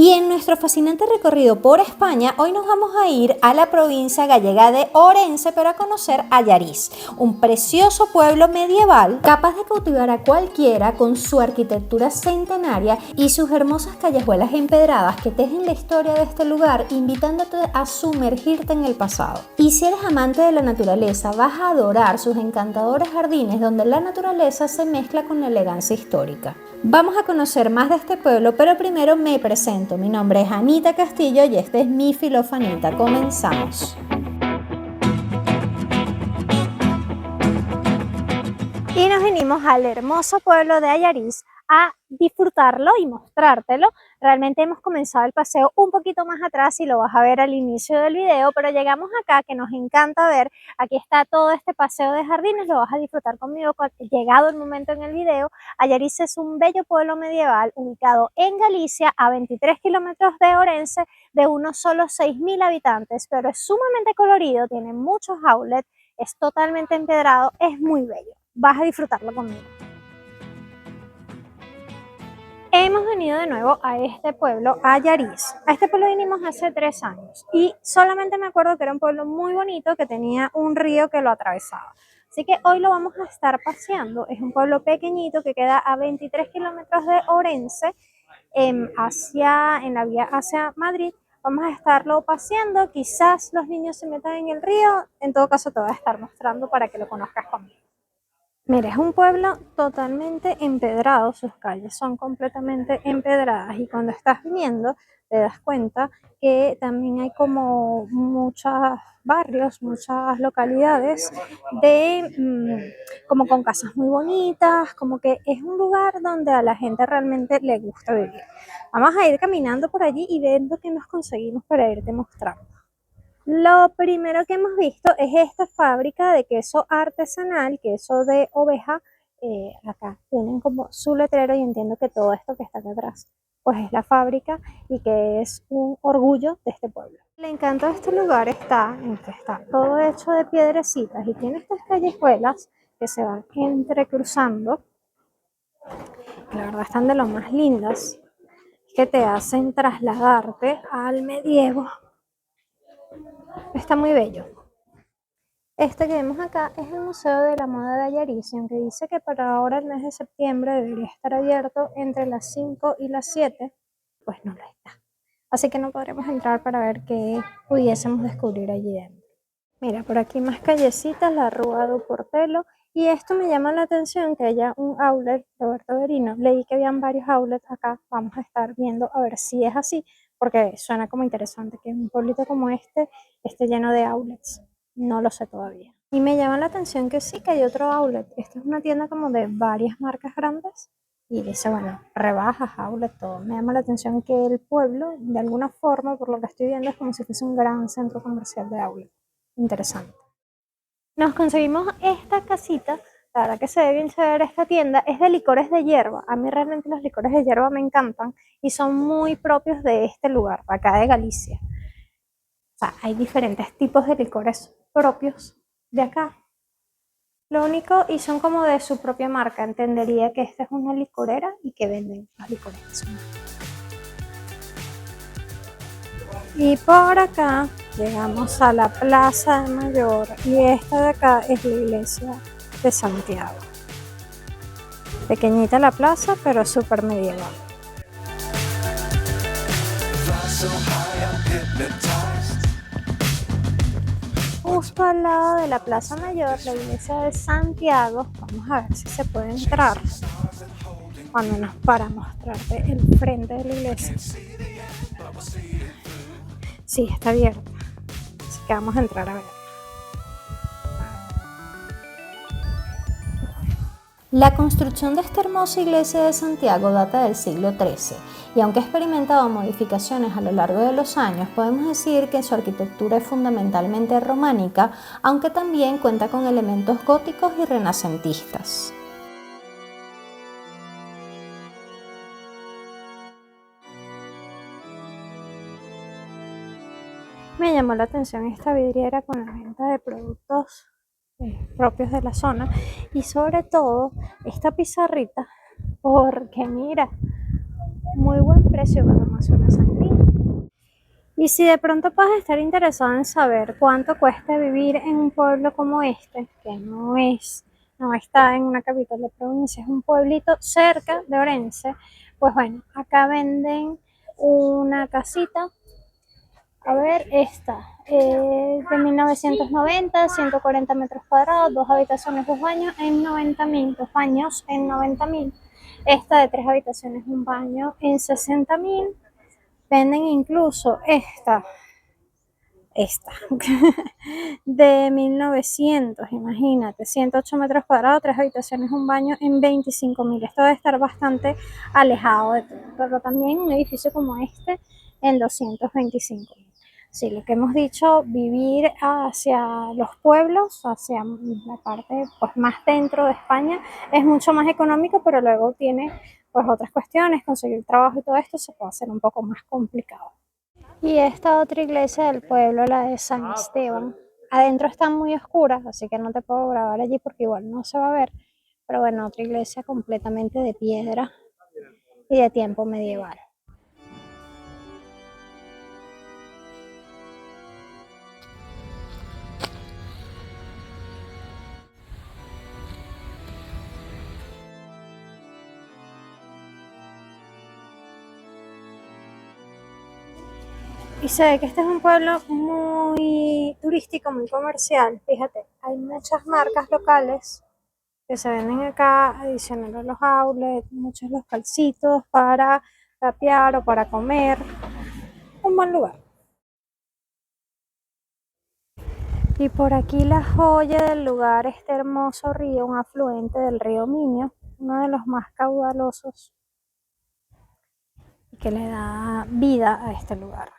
Y en nuestro fascinante recorrido por España, hoy nos vamos a ir a la provincia gallega de Orense para conocer Allariz, un precioso pueblo medieval capaz de cautivar a cualquiera con su arquitectura centenaria y sus hermosas callejuelas empedradas que tejen la historia de este lugar, invitándote a sumergirte en el pasado. Y si eres amante de la naturaleza, vas a adorar sus encantadores jardines donde la naturaleza se mezcla con la elegancia histórica. Vamos a conocer más de este pueblo, pero primero me presento. Mi nombre es Anita Castillo y este es mi Filofanita. Comenzamos. Y nos vinimos al hermoso pueblo de Allariz a disfrutarlo y mostrártelo. Realmente hemos comenzado el paseo un poquito más atrás y lo vas a ver al inicio del video, pero llegamos acá que nos encanta ver. Aquí está todo este paseo de jardines, lo vas a disfrutar conmigo llegado el momento en el video. Allariz es un bello pueblo medieval ubicado en Galicia a 23 kilómetros de Orense, de unos solo 6.000 habitantes, pero es sumamente colorido, tiene muchos outlets, es totalmente empedrado, es muy bello. Vas a disfrutarlo conmigo. Hemos venido de nuevo a este pueblo, a Allariz. A este pueblo vinimos hace 3 años y solamente me acuerdo que era un pueblo muy bonito que tenía un río que lo atravesaba. Así que hoy lo vamos a estar paseando. Es un pueblo pequeñito que queda a 23 kilómetros de Orense, en la vía hacia Madrid. Vamos a estarlo paseando, quizás los niños se metan en el río, en todo caso te voy a estar mostrando para que lo conozcas conmigo. Mira, es un pueblo totalmente empedrado, sus calles son completamente empedradas y cuando estás viniendo te das cuenta que también hay como muchos barrios, muchas localidades como con casas muy bonitas, como que es un lugar donde a la gente realmente le gusta vivir. Vamos a ir caminando por allí y viendo qué nos conseguimos para irte mostrando. Lo primero que hemos visto es esta fábrica de queso artesanal, queso de oveja. Acá tienen como su letrero y entiendo que todo esto que está acá atrás pues es la fábrica y que es un orgullo de este pueblo. El encanto de este lugar está en que está todo hecho de piedrecitas y tiene estas callejuelas que se van entrecruzando. La verdad están de lo más lindas, que te hacen trasladarte al medievo. Está muy bello. Este que vemos acá es el Museo de la Moda de Allariz, y aunque dice que para ahora el mes de septiembre debería estar abierto entre las 5 y las 7, pues no lo está. Así que no podremos entrar para ver qué pudiésemos descubrir allí dentro. Mira, por aquí más callecitas, la Rúa do Portelo, y esto me llama la atención que haya un outlet, Roberto Berino. Leí que habían varios outlets acá, vamos a estar viendo a ver si es así, porque suena como interesante que un pueblito como este esté lleno de outlets. No lo sé todavía. Y me llama la atención que sí, que hay otro outlet. Esta es una tienda como de varias marcas grandes y dice, bueno, rebajas, outlet, todo. Me llama la atención que el pueblo, de alguna forma, por lo que estoy viendo, es como si fuese un gran centro comercial de outlet. Interesante. Nos conseguimos esta casita. La verdad que se ve bien chévere esta tienda. Es de licores de hierba. A mí realmente los licores de hierba me encantan y son muy propios de este lugar, acá de Galicia. O sea, hay diferentes tipos de licores propios de acá. Lo único, y son como de su propia marca, entendería que esta es una licorera y que venden los licores. Y por acá llegamos a la Plaza de Mayor y esta de acá es la iglesia de Santiago. Pequeñita la plaza, pero súper medieval. Justo al lado de la Plaza Mayor, la iglesia de Santiago. Vamos a ver si se puede entrar cuando nos para mostrarte el frente de la iglesia. Sí, está abierta, así que vamos a entrar a ver. La construcción de esta hermosa iglesia de Santiago data del siglo XIII y aunque ha experimentado modificaciones a lo largo de los años, podemos decir que su arquitectura es fundamentalmente románica, aunque también cuenta con elementos góticos y renacentistas. Me llamó la atención esta vidriera con la venta de productos propios de la zona y sobre todo esta pizarrita porque mira, muy buen precio cuando más una sangre. Y si de pronto puedes estar interesado en saber cuánto cuesta vivir en un pueblo como este, que no está en una capital de provincia, es un pueblito cerca de Orense, pues bueno, acá venden una casita. A ver, esta, de 1990, 140 metros cuadrados, dos habitaciones, dos baños en 90.000, dos baños en 90.000. Esta de tres habitaciones, un baño en 60.000. Venden incluso esta, de 1900, imagínate, 108 metros cuadrados, tres habitaciones, un baño en 25.000. Esto debe estar bastante alejado de todo, pero también un edificio como este en 225.000. Sí, lo que hemos dicho, vivir hacia los pueblos, hacia la parte pues, más dentro de España, es mucho más económico, pero luego tiene pues otras cuestiones, conseguir trabajo y todo esto se puede hacer un poco más complicado. Y esta otra iglesia del pueblo, la de San Esteban, adentro está muy oscura, así que no te puedo grabar allí porque igual no se va a ver, pero bueno, otra iglesia completamente de piedra y de tiempo medieval. Y se ve que este es un pueblo muy turístico, muy comercial. Fíjate, hay muchas marcas locales que se venden acá, adicional a los outlets, muchos localcitos para tapear o para comer. Un buen lugar. Y por aquí la joya del lugar, este hermoso río, un afluente del río Miño, uno de los más caudalosos y que le da vida a este lugar.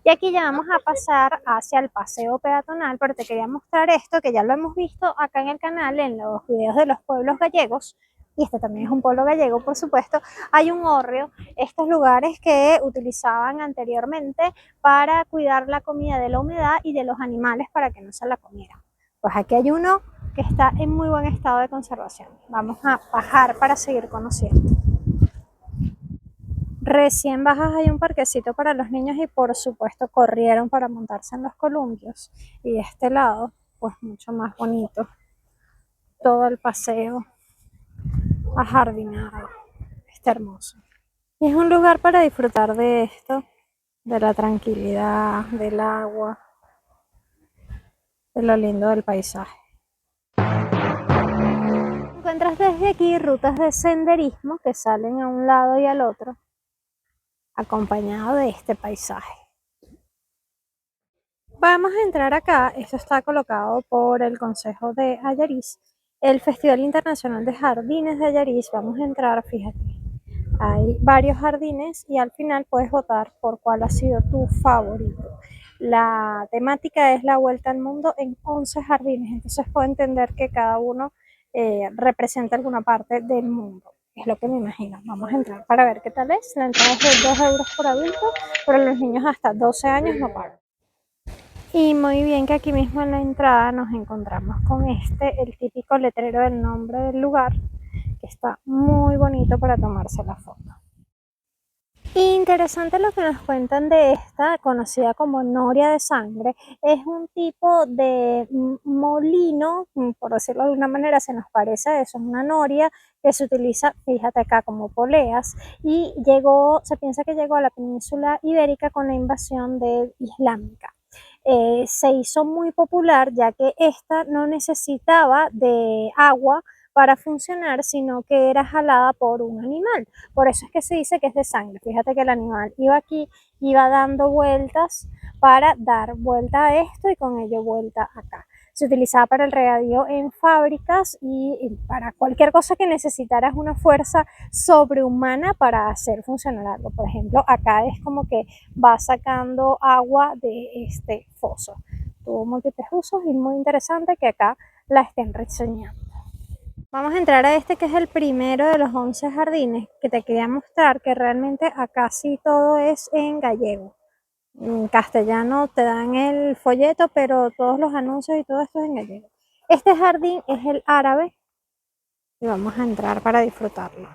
Y aquí ya vamos a pasar hacia el paseo peatonal, pero te quería mostrar esto que ya lo hemos visto acá en el canal en los videos de los pueblos gallegos. Y este también es un pueblo gallego, por supuesto. Hay un hórreo, estos lugares que utilizaban anteriormente para cuidar la comida de la humedad y de los animales para que no se la comieran. Pues aquí hay uno que está en muy buen estado de conservación. Vamos a bajar para seguir conociendo. Recién bajas hay un parquecito para los niños y por supuesto corrieron para montarse en los columpios. Y de este lado, pues mucho más bonito. Todo el paseo ajardinado. Está hermoso. Y es un lugar para disfrutar de esto, de la tranquilidad, del agua, de lo lindo del paisaje. Encuentras desde aquí rutas de senderismo que salen a un lado y al otro, acompañado de este paisaje. Vamos a entrar acá, esto está colocado por el Consejo de Allariz, el Festival Internacional de Jardines de Allariz. Vamos a entrar, fíjate, hay varios jardines y al final puedes votar por cuál ha sido tu favorito. La temática es la vuelta al mundo en 11 jardines, entonces puedo entender que cada uno representa alguna parte del mundo. Es lo que me imagino. Vamos a entrar para ver qué tal es. La entrada es de 2 euros por adulto, pero los niños hasta 12 años no pagan. Y muy bien que aquí mismo en la entrada nos encontramos con el típico letrero del nombre del lugar, que está muy bonito para tomarse la foto. Interesante lo que nos cuentan de esta, conocida como noria de sangre. Es un tipo de molino, por decirlo de alguna manera, se nos parece a eso, es una noria que se utiliza, fíjate acá, como poleas, y se piensa que llegó a la península ibérica con la invasión islámica. Se hizo muy popular ya que esta no necesitaba de agua para funcionar, sino que era jalada por un animal. Por eso es que se dice que es de sangre. Fíjate que el animal iba aquí, iba dando vueltas para dar vuelta a esto y con ello vuelta acá. Se utilizaba para el regadío en fábricas y para cualquier cosa que necesitaras una fuerza sobrehumana para hacer funcionar algo. Por ejemplo, acá es como que va sacando agua de este foso. Tuvo múltiples usos y muy interesante que acá la estén reseñando. Vamos a entrar a este que es el primero de los 11 jardines, que te quería mostrar que realmente acá sí todo es en gallego. En castellano te dan el folleto, pero todos los anuncios y todo esto es en gallego. Este jardín es el árabe y vamos a entrar para disfrutarlo.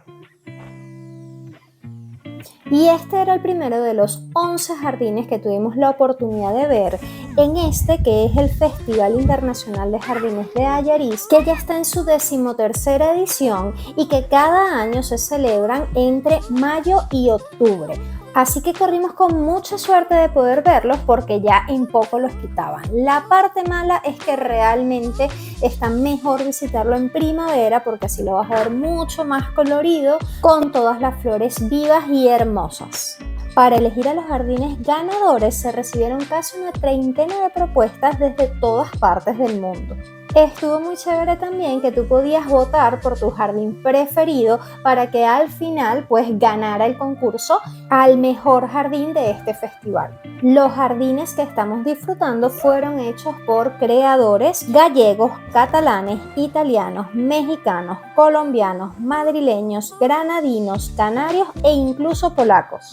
Y este era el primero de los 11 jardines que tuvimos la oportunidad de ver en este que es el Festival Internacional de Jardines de Ayariz, que ya está en su 13ª edición y que cada año se celebran entre mayo y octubre. Así que corrimos con mucha suerte de poder verlos porque ya en poco los quitaban. La parte mala es que realmente está mejor visitarlo en primavera porque así lo vas a ver mucho más colorido con todas las flores vivas y hermosas. Para elegir a los jardines ganadores se recibieron casi una treintena de propuestas desde todas partes del mundo. Estuvo muy chévere también que tú podías votar por tu jardín preferido para que al final pues ganara el concurso al mejor jardín de este festival. Los jardines que estamos disfrutando fueron hechos por creadores gallegos, catalanes, italianos, mexicanos, colombianos, madrileños, granadinos, canarios e incluso polacos.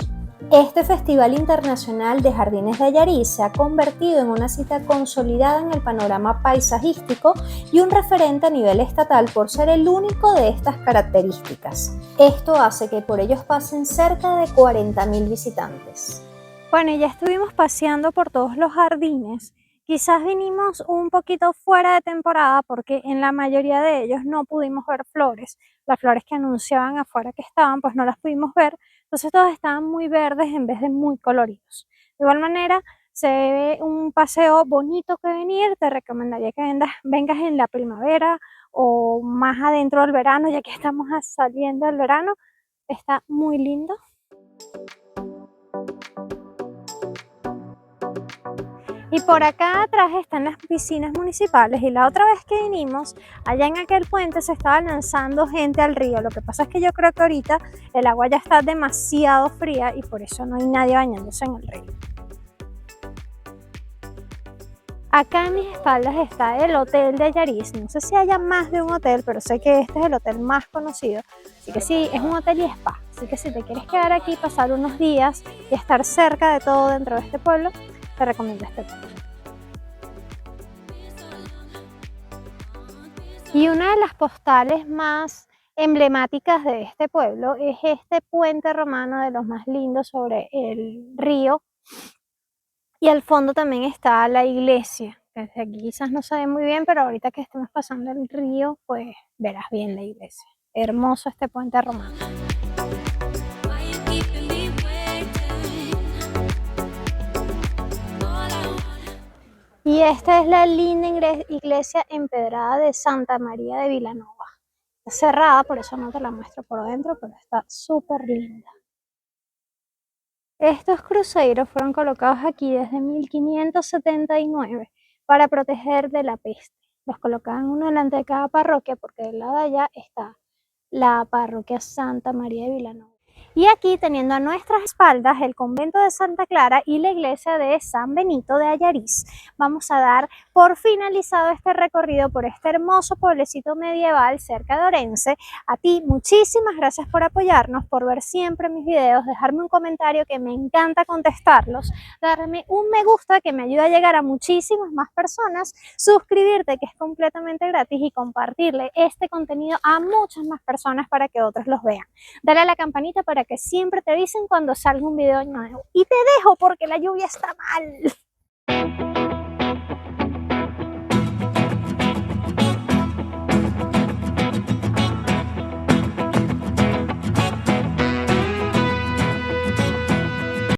Este Festival Internacional de Jardines de Ayariz se ha convertido en una cita consolidada en el panorama paisajístico y un referente a nivel estatal por ser el único de estas características. Esto hace que por ellos pasen cerca de 40.000 visitantes. Bueno, ya estuvimos paseando por todos los jardines. Quizás vinimos un poquito fuera de temporada porque en la mayoría de ellos no pudimos ver flores. Las flores que anunciaban afuera que estaban, pues no las pudimos ver. Entonces todos estaban muy verdes en vez de muy coloridos. De igual manera, se ve un paseo bonito que venir. Te recomendaría que vengas en la primavera o más adentro del verano, ya que estamos saliendo del verano. Está muy lindo. Y por acá atrás están las piscinas municipales y la otra vez que vinimos, allá en aquel puente se estaba lanzando gente al río. Lo que pasa es que yo creo que ahorita el agua ya está demasiado fría y por eso no hay nadie bañándose en el río. Acá a mis espaldas está el Hotel de Ayariz. No sé si haya más de un hotel, pero sé que este es el hotel más conocido. Así que sí, es un hotel y spa. Así que si te quieres quedar aquí, pasar unos días y estar cerca de todo dentro de este pueblo, te recomiendo este pueblo. Y una de las postales más emblemáticas de este pueblo es este puente romano de los más lindos sobre el río. Y al fondo también está la iglesia. Desde aquí quizás no se ve muy bien, pero ahorita que estemos pasando el río, pues verás bien la iglesia. Hermoso este puente romano. Y esta es la linda iglesia empedrada de Santa María de Vilanova. Está cerrada, por eso no te la muestro por dentro, pero está súper linda. Estos cruceros fueron colocados aquí desde 1579 para proteger de la peste. Los colocaban uno delante de cada parroquia porque del lado de allá está la parroquia Santa María de Vilanova. Y aquí, teniendo a nuestras espaldas el convento de Santa Clara y la iglesia de San Benito de Ayariz, vamos a dar por finalizado este recorrido por este hermoso pueblecito medieval cerca de Orense. A ti, muchísimas gracias por apoyarnos, por ver siempre mis videos, dejarme un comentario que me encanta contestarlos, darme un me gusta que me ayuda a llegar a muchísimas más personas, suscribirte que es completamente gratis y compartirle este contenido a muchas más personas para que otros los vean. Dale a la campanita para que siempre te avisen cuando salga un video nuevo. Y te dejo porque la lluvia está mal.